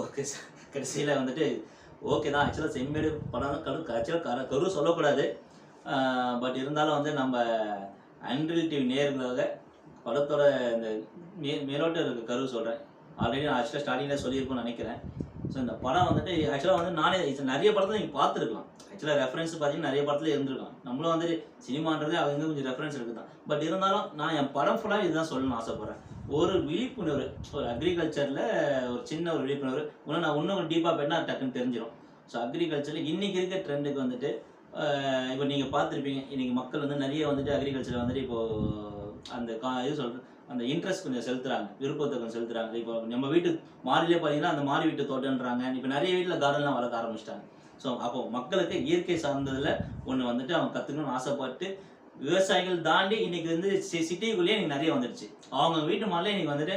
Okay sir. கடைசியில் வந்துட்டு okay தான். ஆக்சுவலாக செம்மேடு படம் ஆக்சுவலாக கரு சொல்லக்கூடாது. பட் இருந்தாலும் வந்து நம்ம அன்ரில் டிவி நேயர்களாக படத்தோட இந்த மேலோட்ட இருக்க கரு சொல்கிறேன். ஆல்ரெடி நான் ஆக்சுவலாக ஸ்டார்டிங்கில் சொல்லியிருப்பேன்னு நினைக்கிறேன். ஸோ இந்த படம் வந்துட்டு ஆக்சுவலாக வந்து நானே நிறைய படத்தில் நீங்கள் பார்த்துருக்கலாம். ஆக்சுவலாக ரெஃபரன்ஸ் பார்த்தீங்கன்னா நிறைய படத்தில் இருந்திருக்கலாம். நம்மளும் வந்துட்டு சினிமான்றது அவங்க கொஞ்சம் ரெஃபரன்ஸ் இருக்குது தான். பட் இருந்தாலும் நான் என் படம் ஃபுல்லாக இதுதான் சொல்லணும்னு ஆசைப்பட்றேன். ஒரு விழிப்புணர்வு, ஒரு அக்ரிகல்ச்சரில் ஒரு சின்ன ஒரு விழிப்புணர்வு. இன்னும் டீப்பாக போயிட்டா டக்குன்னு தெரிஞ்சிடும். ஸோ அக்ரிகல்ச்சரில் இன்றைக்கி இருக்க ட்ரெண்டுக்கு வந்துட்டு இப்போ நீங்கள் பார்த்துருப்பீங்க. இன்றைக்கி மக்கள் வந்து நிறைய வந்துட்டு அக்ரிகல்ச்சரில் வந்துட்டு இப்போது அந்த இது சொல்கிறது அந்த இன்ட்ரெஸ்ட் கொஞ்சம் செலுத்துறாங்க, விருப்பத்தை கொஞ்சம் செலுத்துறாங்க. இப்போ நம்ம வீட்டு மாடியிலே பார்த்தீங்கன்னா அந்த மாடி வீட்டு தோட்டன்றாங்க. இப்போ நிறைய வீட்டில் கார்டன்லாம் வளர்க்க ஆரம்பிச்சிட்டாங்க. ஸோ அப்போ மக்களுக்கு இயற்கை சார்ந்ததில் ஒன்று வந்துட்டு அவங்க கற்றுக்கணும்னு ஆசைப்பட்டு விவசாயிகள் தாண்டி இன்னைக்கு வந்து சிட்டிக்குள்ளேயே இன்னைக்கு நிறைய வந்துடுச்சு. அவங்க வீட்டு மாடிலே இன்னைக்கு வந்துட்டு